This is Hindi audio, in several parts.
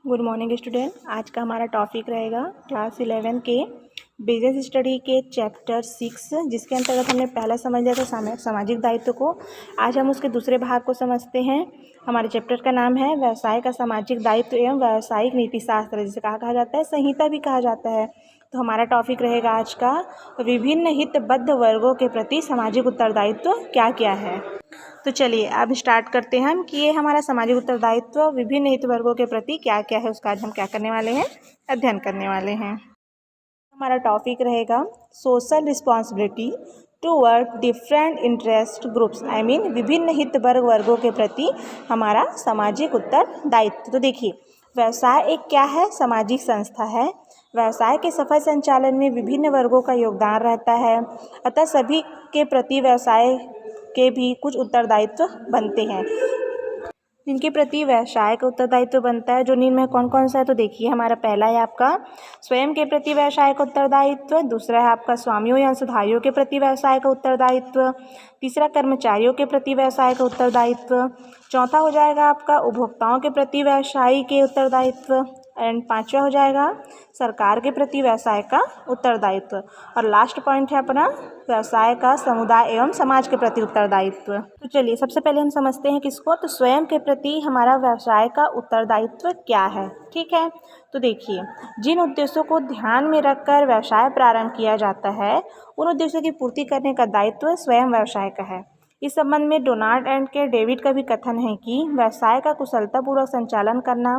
Good morning student. आज का हमारा टॉपिक रहेगा क्लास 11 के बिजनेस स्टडी के चैप्टर 6, जिसके अंतर्गत हमने पहला समझ लिया था सामाजिक दायित्व को। आज हम उसके दूसरे भाग को समझते हैं। हमारे चैप्टर का नाम है व्यवसाय का सामाजिक दायित्व एवं व्यावसायिक नीति शास्त्र, जिसे कहा जाता है संहिता भी कहा जाता है। तो हमारा टॉपिक रहेगा आज का विभिन्न हितबद्ध वर्गों के प्रति सामाजिक उत्तरदायित्व क्या क्या है। तो चलिए अब स्टार्ट करते हैं हम कि ये हमारा सामाजिक उत्तरदायित्व विभिन्न हित वर्गों के प्रति क्या क्या है, उसका आज हम क्या करने वाले हैं, अध्ययन करने वाले हैं। हमारा टॉपिक रहेगा social responsibility toward different interest groups, I mean विभिन्न हित वर्गों के प्रति हमारा सामाजिक उत्तरदायित्व। तो देखिए, व्यवसाय एक क्या है, सामाजिक संस्था है। व्यवसाय के सफल संचालन में विभिन्न वर्गों का योगदान रहता है, अतः सभी के प्रति व्यवसाय के भी कुछ उत्तरदायित्व बनते हैं। जिनके प्रति व्यवसाय का उत्तरदायित्व बनता है, जो निम्न में कौन कौन सा है, तो देखिए हमारा पहला है आपका स्वयं के प्रति व्यवसाय का उत्तरदायित्व, दूसरा है आपका स्वामियों या अंशधारियों के प्रति व्यवसाय का उत्तरदायित्व, तीसरा कर्मचारियों के प्रति व्यवसाय का उत्तरदायित्व, चौथा हो जाएगा आपका उपभोक्ताओं के प्रति व्यवसाय के उत्तरदायित्व, एंड पांचवा हो जाएगा सरकार के प्रति व्यवसाय का उत्तरदायित्व, और लास्ट पॉइंट है अपना व्यवसाय का समुदाय एवं समाज के प्रति उत्तरदायित्व। तो चलिए सबसे पहले हम समझते हैं किसको, तो स्वयं के प्रति हमारा व्यवसाय का उत्तरदायित्व क्या है। ठीक है, तो देखिए, जिन उद्देश्यों को ध्यान में रखकर व्यवसाय प्रारंभ किया जाता है, उन उद्देश्यों की पूर्ति करने का दायित्व स्वयं व्यवसाय का है। इस संबंध में डोनाल्ड एंड के डेविड का भी कथन है कि व्यवसाय का कुशलतापूर्वक संचालन करना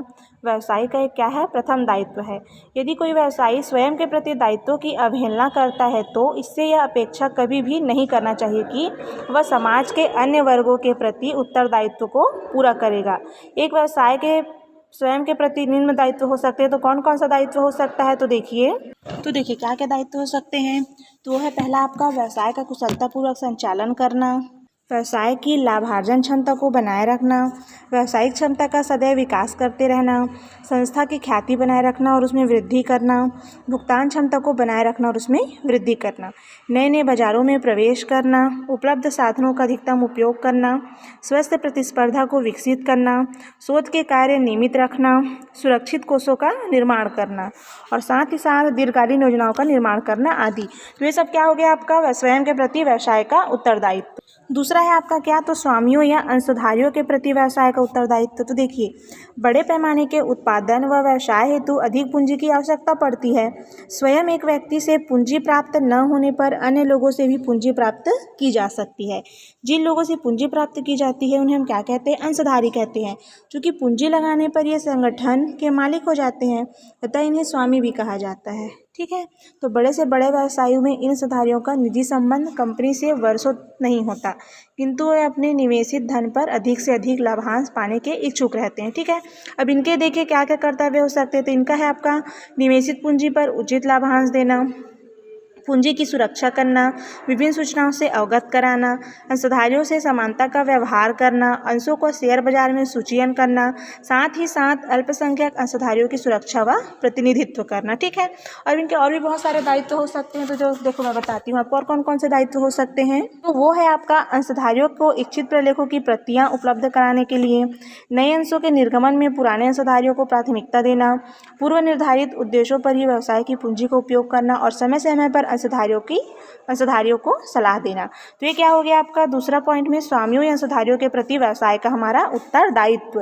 व्यवसायी का एक क्या है, प्रथम दायित्व है। यदि कोई व्यवसायी स्वयं के प्रति दायित्वों की अवहेलना करता है तो इससे यह अपेक्षा कभी भी नहीं करना चाहिए कि वह समाज के अन्य वर्गों के प्रति उत्तरदायित्व को पूरा करेगा। एक व्यवसाय के स्वयं के प्रति निम्न दायित्व हो सकते हैं, तो कौन कौन सा दायित्व हो सकता है, तो देखिए क्या क्या दायित्व हो सकते हैं। तो वो है पहला आपका व्यवसाय का कुशलतापूर्वक संचालन करना, व्यवसाय की लाभार्जन क्षमता को बनाए रखना, व्यावसायिक क्षमता का सदैव विकास करते रहना, संस्था की ख्याति बनाए रखना और उसमें वृद्धि करना, भुगतान क्षमता को बनाए रखना और उसमें वृद्धि करना, नए नए बाजारों में प्रवेश करना, उपलब्ध साधनों का अधिकतम उपयोग करना, स्वस्थ प्रतिस्पर्धा को विकसित करना, शोध के कार्य नियमित रखना, सुरक्षित कोषों का निर्माण करना और साथ ही साथ दीर्घकालीन योजनाओं का निर्माण करना आदि। तो ये सब क्या हो गया आपका स्वयं के प्रति व्यवसाय का उत्तरदायित्व। दूसरा है आपका क्या, तो स्वामियों या अंशधारियों के प्रति व्यवसाय का उत्तरदायित्व। तो देखिए, बड़े पैमाने के उत्पादन व व्यवसाय हेतु अधिक पूंजी की आवश्यकता पड़ती है। स्वयं एक व्यक्ति से पूंजी प्राप्त न होने पर अन्य लोगों से भी पूंजी प्राप्त की जा सकती है। जिन लोगों से पूंजी प्राप्त की जाती है उन्हें हम क्या कहते हैं, अंशधारी कहते हैं। क्योंकि पूंजी लगाने पर ये संगठन के मालिक हो जाते हैं, अतः इन्हें स्वामी भी कहा जाता है। ठीक है, तो बड़े से बड़े व्यवसायों में इन अंशधारियों का निजी संबंध कंपनी से वर्षों नहीं होता, किंतु वे अपने निवेशित धन पर अधिक से अधिक लाभांश पाने के इच्छुक रहते हैं। ठीक है, अब इनके देखिए क्या क्या कर्तव्य हो सकते हैं। तो इनका है आपका निवेशित पूंजी पर उचित लाभांश देना, पूंजी की सुरक्षा करना, विभिन्न सूचनाओं से अवगत कराना, अंशधारियों से समानता का व्यवहार करना, अंशों को शेयर बाजार में सूचीयन करना, साथ ही साथ अल्पसंख्यक अंशधारियों की सुरक्षा व प्रतिनिधित्व करना। ठीक है, और इनके और भी बहुत सारे दायित्व हो सकते हैं। तो जो देखो मैं बताती हूँ आपको और कौन कौन से दायित्व हो सकते हैं। तो वो है आपका अंशधारियों को इच्छित प्रलेखों की प्रतियां उपलब्ध कराने के लिए, नए अंशों के निर्गमन में पुराने अंशधारियों को प्राथमिकता देना, पूर्व निर्धारित उद्देश्यों पर ही व्यवसाय की पूंजी का उपयोग करना और समय समय पर अंशधारियों को सलाह देना। तो ये क्या हो गया आपका दूसरा पॉइंट में स्वामियों या अंशधारियों के प्रति व्यवसाय का हमारा उत्तरदायित्व।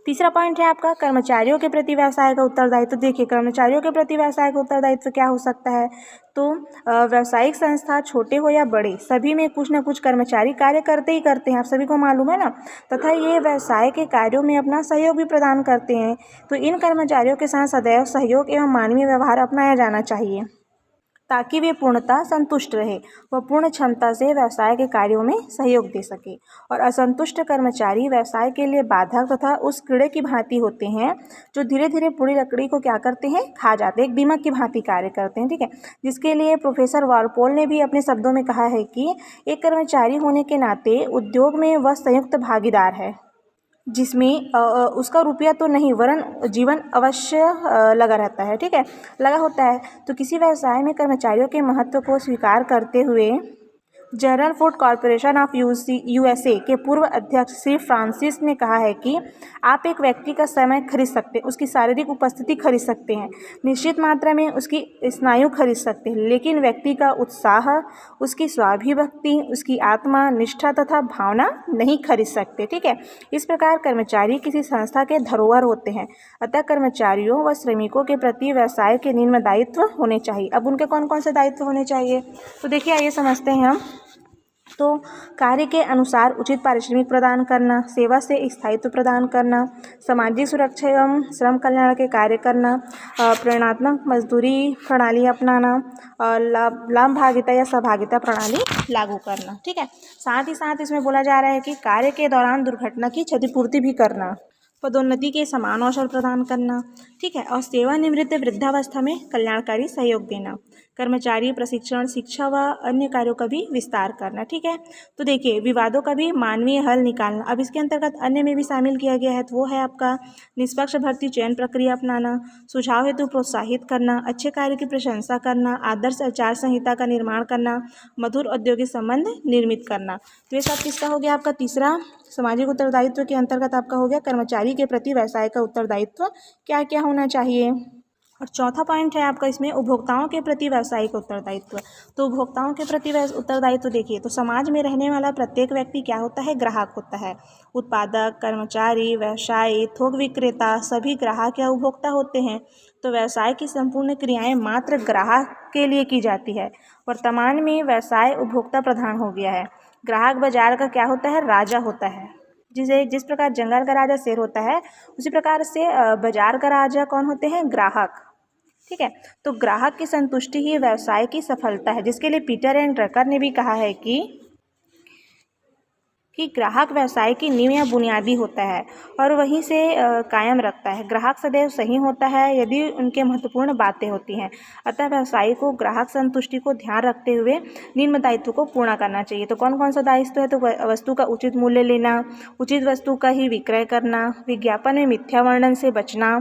तीसरा पॉइंट है आपका कर्मचारियों के प्रति व्यवसाय का उत्तरदायित्व। देखिए, कर्मचारियों के प्रति व्यवसाय का उत्तरदायित्व क्या हो सकता है, तो व्यावसायिक संस्था छोटे हो या बड़े सभी में कुछ न कुछ कर्मचारी कार्य करते ही करते हैं, आप सभी को मालूम है ना, तथा ये व्यवसाय के कार्यों में अपना सहयोग भी प्रदान करते हैं। तो इन कर्मचारियों के साथ सदैव सहयोग एवं मानवीय व्यवहार अपनाया जाना चाहिए ताकि वे पूर्णतः संतुष्ट रहे व पूर्ण क्षमता से व्यवसाय के कार्यों में सहयोग दे सके। और असंतुष्ट कर्मचारी व्यवसाय के लिए बाधक तथा उस कीड़े की भांति होते हैं जो धीरे धीरे पूरी लकड़ी को क्या करते हैं, खा जाते हैं, एक दीमक की भांति कार्य करते हैं। ठीक है, जिसके लिए प्रोफेसर वालपोल ने भी अपने शब्दों में कहा है कि एक कर्मचारी होने के नाते उद्योग में वह संयुक्त भागीदार है, जिसमें उसका रुपया तो नहीं वरन जीवन अवश्य लगा रहता है। ठीक है, लगा होता है। तो किसी व्यवसाय में कर्मचारियों के महत्व को स्वीकार करते हुए general food corporation of USA के पूर्व अध्यक्ष श्री फ्रांसिस ने कहा है कि आप एक व्यक्ति का समय खरीद सकते हैं, उसकी शारीरिक उपस्थिति खरीद सकते हैं, निश्चित मात्रा में उसकी स्नायु खरीद सकते हैं, लेकिन व्यक्ति का उत्साह, उसकी स्वाभिभक्ति, उसकी आत्मा, निष्ठा तथा भावना नहीं खरीद सकते। ठीक है, इस प्रकार कर्मचारी किसी संस्था के धरोहर होते हैं, अतः कर्मचारियों व श्रमिकों के प्रति व्यवसाय के निम्न दायित्व होने चाहिए। अब उनके कौन कौन से दायित्व होने चाहिए, तो देखिए आइए समझते हैं हम। तो कार्य के अनुसार उचित पारिश्रमिक प्रदान करना, सेवा से स्थायित्व प्रदान करना, सामाजिक सुरक्षा एवं श्रम कल्याण के कार्य करना, प्रेरणात्मक मजदूरी प्रणाली अपनाना और लाभभागिता या सहभागिता प्रणाली लागू करना। ठीक है, साथ ही साथ इसमें बोला जा रहा है कि कार्य के दौरान दुर्घटना की क्षतिपूर्ति भी करना, पदोन्नति के समान अवसर प्रदान करना। ठीक है, और सेवानिवृत्त वृद्धावस्था में कल्याणकारी सहयोग देना, कर्मचारी प्रशिक्षण, शिक्षा व अन्य कार्यों का भी विस्तार करना। ठीक है, तो देखिए विवादों का भी मानवीय हल निकालना। अब इसके अंतर्गत अन्य में भी शामिल किया गया है, तो वो है आपका निष्पक्ष भर्ती चयन प्रक्रिया अपनाना, सुझाव हेतु प्रोत्साहित करना, अच्छे कार्य की प्रशंसा करना, आदर्श आचार संहिता का निर्माण करना, मधुर औद्योगिक संबंध निर्मित करना। तो ये सब किसका हो गया, आपका तीसरा सामाजिक उत्तरदायित्व के अंतर्गत आपका हो गया कर्मचारी के प्रति व्यवसाय का उत्तरदायित्व क्या क्या होना चाहिए। और चौथा पॉइंट है आपका इसमें उपभोक्ताओं के प्रति व्यावसायिक उत्तरदायित्व। तो उपभोक्ताओं के प्रति उत्तरदायित्व देखिए, तो समाज में रहने वाला प्रत्येक व्यक्ति क्या होता है, ग्राहक होता है। उत्पादक, कर्मचारी, व्यवसायी, थोक विक्रेता सभी ग्राहक या उपभोक्ता होते हैं। तो व्यवसाय की संपूर्ण क्रियाएं मात्र ग्राहक के लिए की जाती है। वर्तमान में व्यवसाय उपभोक्ता प्रधान हो गया है। ग्राहक बाजार का क्या होता है, राजा होता है। जिस प्रकार जंगल का राजा शेर होता है, उसी प्रकार से बाजार का राजा कौन होते हैं, ग्राहक। ठीक है, तो ग्राहक की संतुष्टि ही व्यवसाय की सफलता है, जिसके लिए पीटर एंड ड्रकर ने भी कहा है कि ग्राहक व्यवसाय की नींव या बुनियादी होता है और वहीं से कायम रखता है। ग्राहक सदैव सही होता है यदि उनके महत्वपूर्ण बातें होती हैं। अतः व्यवसायी को ग्राहक संतुष्टि को ध्यान रखते हुए निम्न दायित्व को पूर्ण करना चाहिए। तो कौन कौन सा दायित्व है, तो वस्तु का उचित मूल्य लेना, उचित वस्तु का ही विक्रय करना, विज्ञापन में मिथ्या वर्णन से बचना,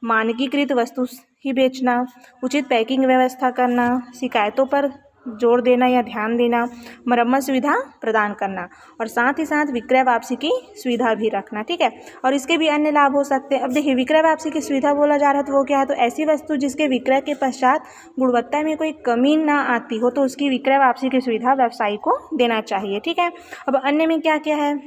मानकीकृत वस्तु ही बेचना, उचित पैकिंग व्यवस्था करना, शिकायतों पर जोर देना या ध्यान देना, मरम्मत सुविधा प्रदान करना और साथ ही साथ विक्रय वापसी की सुविधा भी रखना। ठीक है, और इसके भी अन्य लाभ हो सकते हैं। अब देखिए विक्रय वापसी की सुविधा बोला जा रहा है, तो वो क्या है, तो ऐसी वस्तु जिसके विक्रय के पश्चात गुणवत्ता में कोई कमी ना आती हो, तो उसकी विक्रय वापसी की सुविधा व्यवसायी को देना चाहिए। ठीक है, अब अन्य में क्या क्या है,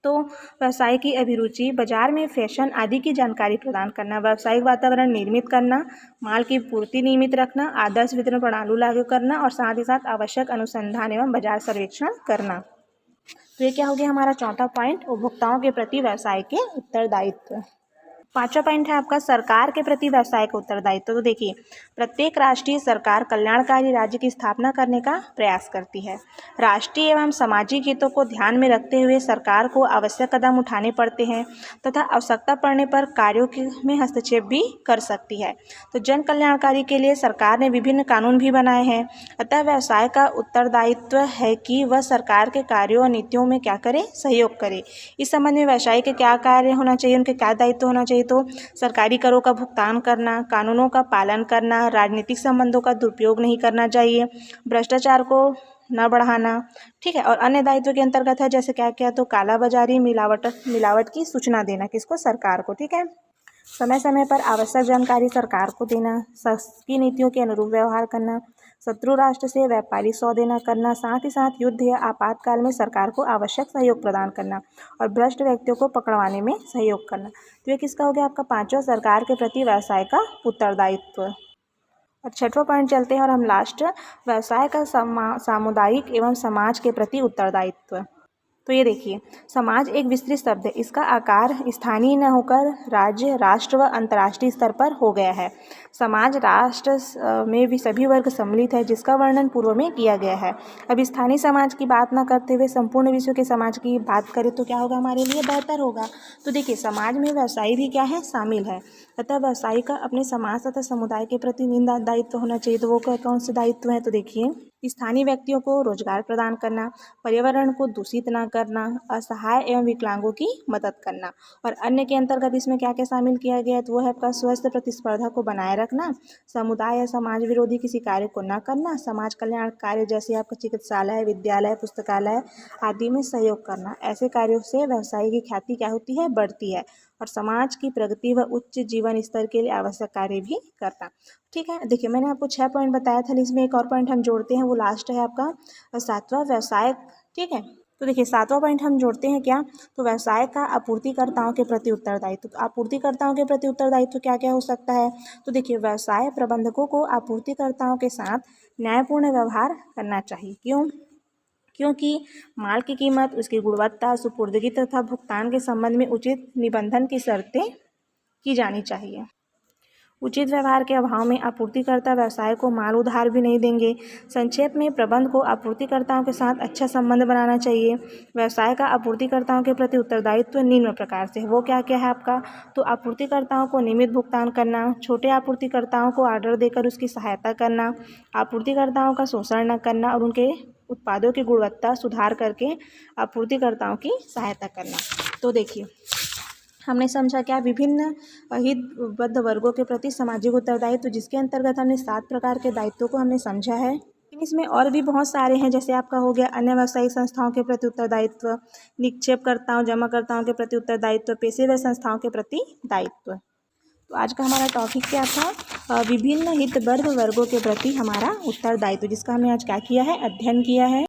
तो व्यवसाय की अभिरुचि, बाजार में फैशन आदि की जानकारी प्रदान करना, व्यावसायिक वातावरण निर्मित करना, माल की पूर्ति नियमित रखना, आदर्श वितरण प्रणाली लागू करना और साथ ही साथ आवश्यक अनुसंधान एवं बाजार सर्वेक्षण करना। तो ये क्या हो गया हमारा चौथा पॉइंट, उपभोक्ताओं के प्रति व्यवसाय के उत्तरदायित्व। पांचवा पॉइंट है आपका सरकार के प्रति व्यवसाय का उत्तरदायित्व। तो देखिए प्रत्येक राष्ट्रीय सरकार कल्याणकारी राज्य की स्थापना करने का प्रयास करती है। राष्ट्रीय एवं सामाजिक हितों को ध्यान में रखते हुए सरकार को आवश्यक कदम उठाने पड़ते हैं तथा आवश्यकता पड़ने पर कार्यों में हस्तक्षेप भी कर सकती है। तो जन कल्याणकारी के लिए सरकार ने विभिन्न कानून भी बनाए हैं। अतः व्यवसाय का उत्तरदायित्व है कि वह सरकार के कार्यों और नीतियों में क्या करे, सहयोग करे। इस संबंध में व्यवसायी के क्या कार्य होना चाहिए, उनके क्या दायित्व होना चाहिए, तो सरकारी करों का भुगतान करना, कानूनों का पालन करना, राजनीतिक संबंधों का दुरुपयोग नहीं करना चाहिए, भ्रष्टाचार को न बढ़ाना। ठीक है, और अन्य दायित्व के अंतर्गत है जैसे क्या क्या, तो कालाबाजारी, मिलावट की सूचना देना, किसको, सरकार को। ठीक है, समय समय पर आवश्यक जानकारी सरकार को देना, शासकीय नीतियों के अनुरूप व्यवहार करना, शत्रु राष्ट्र से व्यापारिक सौदेना करना, साथ ही साथ युद्ध या आपातकाल में सरकार को आवश्यक सहयोग प्रदान करना और भ्रष्ट व्यक्तियों को पकड़वाने में सहयोग करना। तो ये किसका हो गया आपका पांचवा, सरकार के प्रति व्यवसाय का उत्तरदायित्व। और छठवां पॉइंट चलते हैं और हम लास्ट, व्यवसाय का सामुदायिक एवं समाज के प्रति उत्तरदायित्व। तो ये देखिए समाज एक विस्तृत शब्द है, इसका आकार स्थानीय न होकर राज्य, राष्ट्र व अंतर्राष्ट्रीय स्तर पर हो गया है। समाज राष्ट्र में भी सभी वर्ग सम्मिलित है, जिसका वर्णन पूर्व में किया गया है। अब स्थानीय समाज की बात न करते हुए संपूर्ण विश्व के समाज की बात करें तो क्या होगा, हमारे लिए बेहतर होगा। तो देखिए समाज में व्यवसायी भी क्या है, शामिल है। अतः व्यवसायी का अपने समाज तथा समुदाय के प्रति दायित्व होना चाहिए। तो वो कौन से दायित्व हैं, तो देखिए स्थानीय व्यक्तियों को रोजगार प्रदान करना, पर्यावरण को दूषित ना करना, असहाय एवं विकलांगों की मदद करना। और अन्य के अंतर्गत इसमें क्या क्या शामिल किया गया है, तो वो है आपका स्वस्थ प्रतिस्पर्धा को बनाए रखना, समुदाय या समाज विरोधी किसी कार्य को न करना, समाज कल्याण कार्य जैसे आपका चिकित्सालय, विद्यालय, पुस्तकालय आदि में सहयोग करना। ऐसे कार्यों से व्यवसाय की ख्याति क्या होती है, बढ़ती है, और समाज की प्रगति व उच्च जीवन स्तर के लिए आवश्यक कार्य भी करना। ठीक है, देखिए मैंने आपको 6 पॉइंट बताया था, इसमें एक और पॉइंट हम जोड़ते हैं, वो लास्ट है आपका 7वां व्यवसाय। ठीक है, तो देखिए 7वां पॉइंट हम जोड़ते हैं क्या, तो व्यवसाय का आपूर्तिकर्ताओं के प्रति उत्तरदायित्व। तो आपूर्तिकर्ताओं के प्रति उत्तरदायित्व क्या क्या हो सकता है, तो देखिए व्यवसाय प्रबंधकों को आपूर्तिकर्ताओं के साथ न्यायपूर्ण व्यवहार करना चाहिए। क्योंकि माल की कीमत, उसकी गुणवत्ता, सुपुर्दगी तथा भुगतान के संबंध में उचित निबंधन की शर्तें की जानी चाहिए। उचित व्यवहार के अभाव में आपूर्तिकर्ता व्यवसाय को माल उधार भी नहीं देंगे। संक्षेप में प्रबंध को आपूर्तिकर्ताओं के साथ अच्छा संबंध बनाना चाहिए। व्यवसाय का आपूर्तिकर्ताओं के प्रति उत्तरदायित्व निम्न प्रकार से, वो क्या क्या है आपका, तो आपूर्तिकर्ताओं को नियमित भुगतान करना, छोटे आपूर्तिकर्ताओं को ऑर्डर देकर उसकी सहायता करना, आपूर्तिकर्ताओं का शोषण न करना और उनके उत्पादों की गुणवत्ता सुधार करके आपूर्तिकर्ताओं की सहायता करना। तो देखिए हमने समझा क्या, विभिन्न हितबद्ध वर्गों के प्रति सामाजिक उत्तरदायित्व, जिसके अंतर्गत हमने 7 प्रकार के दायित्वों को हमने समझा है। लेकिन इसमें और भी बहुत सारे हैं, जैसे आपका हो गया अन्य व्यावसायिक संस्थाओं के प्रति उत्तरदायित्व, निक्षेपकर्ताओं जमाकर्ताओं के प्रति उत्तरदायित्व, पेशेवर संस्थाओं के प्रति दायित्व। तो आज का हमारा टॉपिक क्या था, विभिन्न हितबद्ध वर्गों के प्रति हमारा उत्तरदायित्व, जिसका हमने आज क्या किया है, अध्ययन किया है।